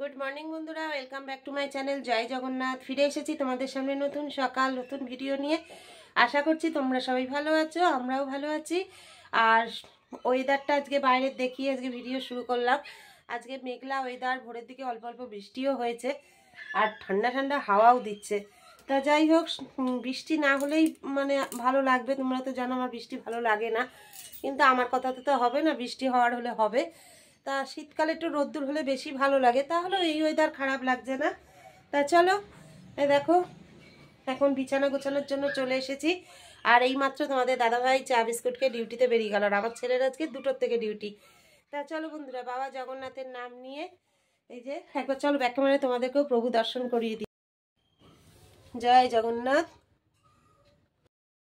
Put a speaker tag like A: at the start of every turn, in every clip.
A: Good morning বন্ধুরা, welcome back to my channel জয় জগন্নাথ। ফিরে এসেছি তোমাদের সামনে নতুন সকাল নতুন ভিডিও নিয়ে। আশা করছি তোমরা সবাই ভালো আছো, আমরাও ভালো আছি। আর ওয়েদারটা আজকে বাইরের দেখিয়ে আজকে ভিডিও শুরু করলাম। আজকে মেঘলা ওয়েদার, ভোরের দিকে অল্প অল্প বৃষ্টিও হয়েছে আর ঠান্ডা ঠান্ডা হাওয়াও দিচ্ছে। তা যাই হোক, বৃষ্টি না হলেই মানে ভালো লাগবে। তোমরা তো জানো আমার বৃষ্টি ভালো লাগে না, কিন্তু আমার কথাতে তো হবে না, বৃষ্টি হওয়ার হলে হবে। তা শীতকালে একটু রোদ্দুর হলে বেশি ভালো লাগে, তাহলে এই ওয়েদার খারাপ লাগছে না। তা চলো, দেখো এখন বিছানা গোছানোর জন্য চলে এসেছি। আর এইমাত্র তোমাদের দাদাভাই চা বিস্কুটকে ডিউটিতে বেরিয়ে গেল। আর আমার ছেলের আজকে 2টোর থেকে ডিউটি। তা চলো বন্ধুরা, বাবা জগন্নাথের নাম নিয়ে এই যে একবার চলো ব্যাক ক্যামেরায় তোমাদেরকেও প্রভু দর্শন করিয়ে দিই। জয় জগন্নাথ।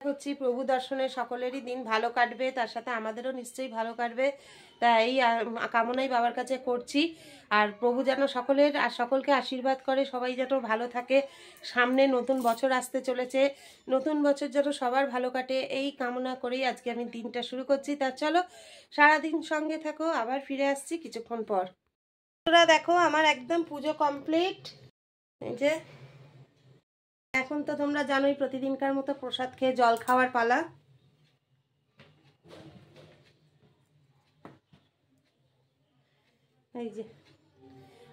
A: হচ্ছি প্রভু দর্শনে সকলেরই দিন ভালো কাটবে, তার সাথে আমাদেরও নিশ্চয়ই ভালো কাটবে। তাই এই কামনাই বাবার কাছে করছি। আর প্রভু যেন সকলের আর সকলকে আশীর্বাদ করে, সবাই যেন ভালো থাকে। সামনে নতুন বছর আসতে চলেছে, নতুন বছর যেন সবার ভালো কাটে, এই কামনা করেই আজকে আমি দিনটা শুরু করছি। তা চলো সারাদিন সঙ্গে থাকো, আবার ফিরে আসছি কিছুক্ষণ পর। তোরা দেখো আমার একদম পুজো কমপ্লিট। এই যে এখন তো তোমরা জানোই প্রতিদিনকার মতো প্রসাদ খেয়ে জল খাওয়ার পালা। এই যে,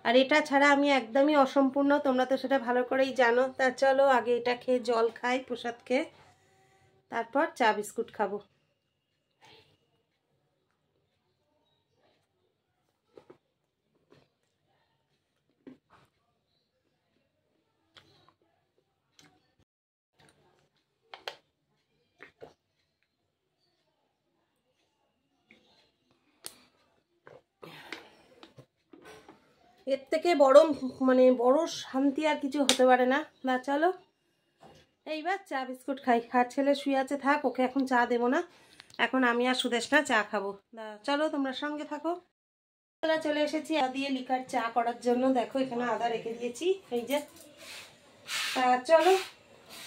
A: আর এটা ছাড়া আমি একদমই অসম্পূর্ণ, তোমরা তো সেটা ভালো করেই জানো। তা চলো আগে এটা খেয়ে জল খাই, প্রসাদ খেয়ে, তারপর চা বিস্কুট খাবো। এর থেকে বড় মানে বড় শান্তি আর কিছু হতে পারে না। না চলো এইবার চা বিস্কুট খাই। আর ছেলে শুয়ে আছে, থাক, ওকে এখন চা দেবো না, এখন আমি আর সুদেশনা চা খাবো। চলো তোমরা সঙ্গে থাকো। চলে এসেছি আদা দিয়ে লিকার চা করার জন্য। দেখো এখানে আদা রেখে দিয়েছি, এই যে। চলো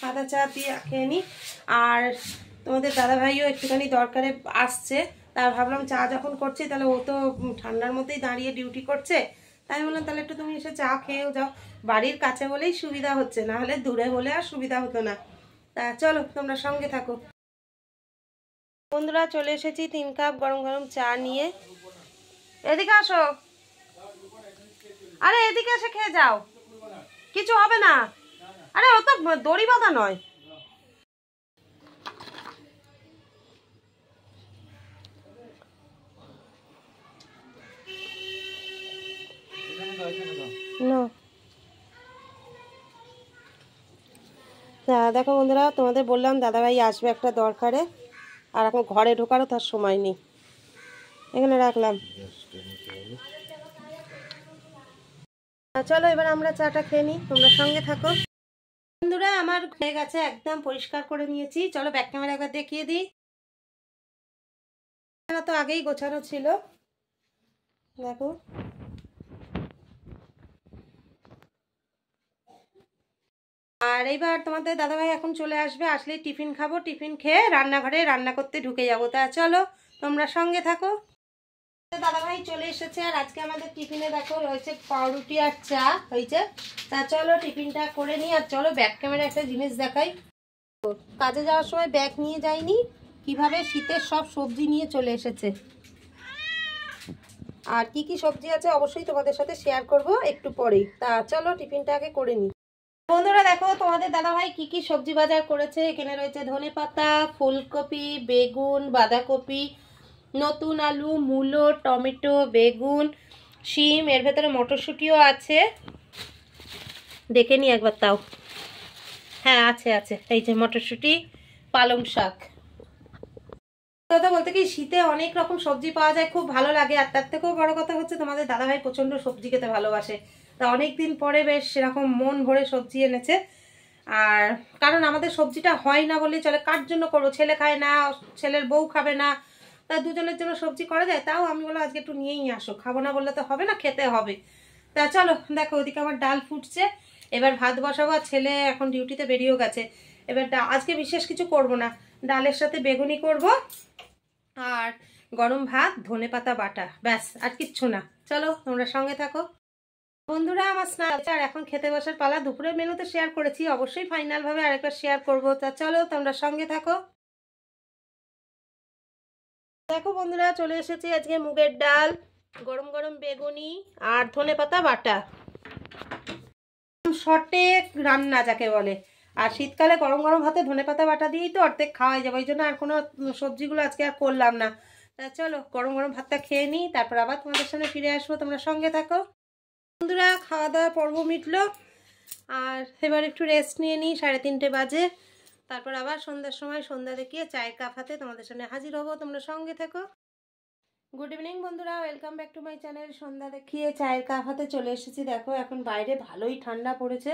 A: আদা চা দিয়ে খেয়ে নিই। আর তোমাদের দাদাভাইও একটুখানি দরকারে আসছে, তা ভাবলাম চা যখন করছি তাহলে ও তো ঠান্ডার মধ্যেই দাঁড়িয়ে ডিউটি করছে, তাই বললাম তাহলে একটু তুমি এসে চা খেয়েও যাও। বাড়ির কাছে বলেই সুবিধা হচ্ছে, না হলে দূরে হলে আর সুবিধা হতো না। তা চলো তোমরা সঙ্গে থাকো। বন্ধুরা চলে এসেছি 3 কাপ গরম গরম চা নিয়ে। এদিকে আসো, আরে এদিকে এসে খেয়ে যাও, কিছু হবে না। আরে ও তো দড়ি বাঁধা নয়। দেখো বন্ধুরা, তোমাদের বললাম দাদাভাই আসবে একটা দরকারে, আর এখন ঘরে ঢোকারও তার সময় নেই, এখানে রাখলাম। চলো এবার আমরা চাটা খেয়ে নিই, তোমরা সঙ্গে থাকো। বন্ধুরা আমার হয়ে গেছে, একদম পরিষ্কার করে নিয়েছি। চলো ব্যাক ক্যামেরা একবার দেখিয়ে দিই। তো আগেই গোছানো ছিল, দেখো। আর এইবার তোমাদের দাদাভাই এখন চলে আসবে, আসলেই টিফিন খাবো, টিফিন খেয়ে রান্নাঘরে রান্না করতে ঢুকে যাবো। তা চলো তোমরা সঙ্গে থাকো। দাদাভাই চলে এসেছে, আর আজকে আমাদের টিফিনে দেখো রয়েছে পাউরুটি আর চা হয়েছে। তা চলো টিফিনটা করে নিই। আর চলো ব্যাক ক্যামেরা একটা জিনিস দেখাই। কাজে যাওয়ার সময় ব্যাগ নিয়ে যাইনি, কিভাবে শীতের সব সবজি নিয়ে চলে এসেছে। আর কি কি সবজি আছে অবশ্যই তোমাদের সাথে শেয়ার করব একটু পরেই। তা চলো টিফিনটা আগে করে নিই। বন্ধুরা দেখো তোমাদের দাদাভাই কি কি সবজি বাজার করেছে। এখানে রয়েছে ধনেপাতা, ফুলকপি, বেগুন, বাঁধাকপি, নতুন আলু, মূলো, টমেটো, বেগুন, শিম, এর ভেতরে মটরশুঁটিও আছে, দেখে নি একবার তাও। হ্যাঁ আছে আছে, এই যে মটরশুঁটি, পালং শাক। কথা বলতে কি শীতে অনেক রকম সবজি পাওয়া যায়, খুব ভালো লাগে। আর তার থেকেও বড় কথা হচ্ছে তোমাদের দাদাভাই প্রচন্ড সবজি খেতে ভালোবাসে। তা অনেকদিন পরে বেশ সেরকম মন ভরে সবজি এনেছে। আর কারণ আমাদের সবজিটা হয় না বলেই চলে, কার জন্য করবো, ছেলে খায় না, ছেলের বউ খাবে না, তা দুজনের জন্য সবজি করা যায়। তাও আমি বললাম আজকে একটু নিয়েই আসো, খাবো না বললে তো হবে না, খেতে হবে। তা চলো দেখো ওইদিকে আমার ডাল ফুটছে, এবার ভাত বসাবো। আর ছেলে এখন ডিউটিতে বেরিয়েও গেছে। এবার আজকে বিশেষ কিছু করব না, ডালের সাথে বেগুনি করব আর গরম ভাত, ধনেপাতা বাটা, ব্যাস আর কিচ্ছু না। চলো তোমরা সঙ্গে থাকো। বন্ধুরা আমার স্নান আর এখন খেতে বসার পালা। দুপুরের মেনুতে শেয়ার করেছি, অবশ্যই ফাইনাল ভাবে আরেকবার শেয়ার করবো। তা চলো তোমরা সঙ্গে থাকো। দেখো বন্ধুরা, চলে এসেছি আজকে মুগের ডাল, গরম গরম বেগুনি আর ধনেপাতা বাটা। শর্টে রান্না যাকে বলে। আর শীতকালে গরম গরম ভাতে ধনেপাতা বাটা দিয়েই তো অর্ধেক খাওয়াই যাবে, ওই জন্য আর কোনো সবজিগুলো আজকে আর করলাম না। তা চলো গরম গরম ভাতটা খেয়ে নিই, তারপর আবার তোমাদের সামনে ফিরে আসবো, তোমরা সঙ্গে থাকো। বন্ধুরা খাওয়া দাওয়ার পর্ব মিটলো, আর এবার একটু রেস্ট নিয়ে নিই। 3:30 বাজে। তারপর আবার সন্ধ্যার সময় সন্ধ্যা দেখিয়ে চায়ের কাপ হাতে তোমাদের সামনে হাজির হবো, তোমরা সঙ্গে থেকো। গুড ইভিনিং বন্ধুরা, welcome back to my channel. সন্ধ্যা দেখিয়ে চায়ের কাপ হাতে চলে এসেছি। দেখো এখন বাইরে ভালোই ঠান্ডা পড়েছে,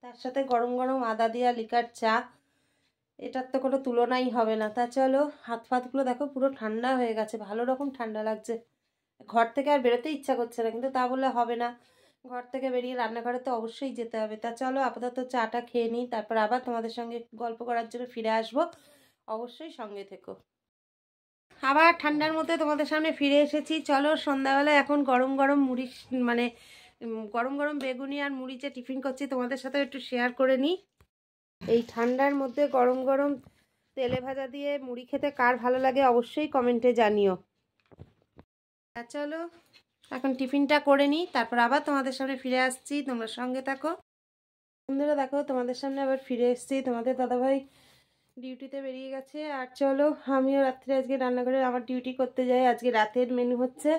A: তার সাথে গরম গরম আদা দিয়া লিকার চা, এটার তো কোনো তুলনাই হবে না। তা চলো, হাত ফাতগুলো দেখো পুরো ঠান্ডা হয়ে গেছে, ভালো রকম ঠান্ডা লাগছে। ঘর থেকে আর বেরোতে ইচ্ছা করছে না, কিন্তু তা বললে হবে না, ঘর থেকে বেরিয়ে রান্নাঘরে তো অবশ্যই যেতে হবে। তা চলো আপাতত চাটা খেয়ে নিই, তারপর আবার তোমাদের সঙ্গে গল্প করার জন্য ফিরে আসবো, অবশ্যই সঙ্গে থেকো। আবার ঠান্ডার মধ্যে তোমাদের সামনে ফিরে এসেছি। চলো সন্ধ্যাবেলা এখন গরম গরম মুড়ি, মানে গরম গরম বেগুনি আর মুড়ি যে টিফিন করছি তোমাদের সাথে একটু শেয়ার করে নিই। এই ঠান্ডার মধ্যে গরম গরম তেলে ভাজা দিয়ে মুড়ি খেতে কার ভালো লাগে অবশ্যই কমেন্টে জানিও। চলো এখন টিফিনটা করে নিই, তারপর আবার তোমাদের সামনে ফিরে আসছি, তোমরা সঙ্গে থাকো। বন্ধুরা দেখো তোমাদের সামনে আবার ফিরে এসেছি। তোমাদের দাদাভাই ডিউটিতে বেরিয়ে গেছে, আর চলো আমিও রাত্রে আজকে রান্নাঘরে আমার ডিউটি করতে যাই। আজকে রাতের মেনু হচ্ছে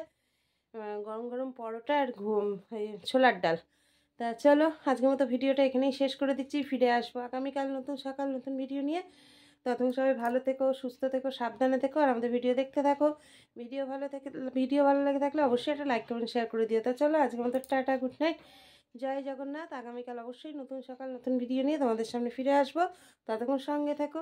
A: গরম গরম পরোটা আর ছোলার ডাল। তা চলো আজকের মতো ভিডিওটা এখানেই শেষ করে দিচ্ছি, ফিরে আসবো আগামীকাল নতুন সকাল নতুন ভিডিও নিয়ে। ততক্ষণ সবাই ভালো থেকো, সুস্থ থেকো, সাবধানে থেকো, আর আমাদের ভিডিও দেখতে থাকো। ভিডিও ভালো লেগে থাকলে অবশ্যই একটা লাইক কমেন্ট শেয়ার করে দিও। তা চলো আজকের মতো টাটা, গুড নাইট, জয় জগন্নাথ। আগামীকাল অবশ্যই নতুন সকাল নতুন ভিডিও নিয়ে তোমাদের সামনে ফিরে আসবো, ততক্ষণ সঙ্গে থেকো।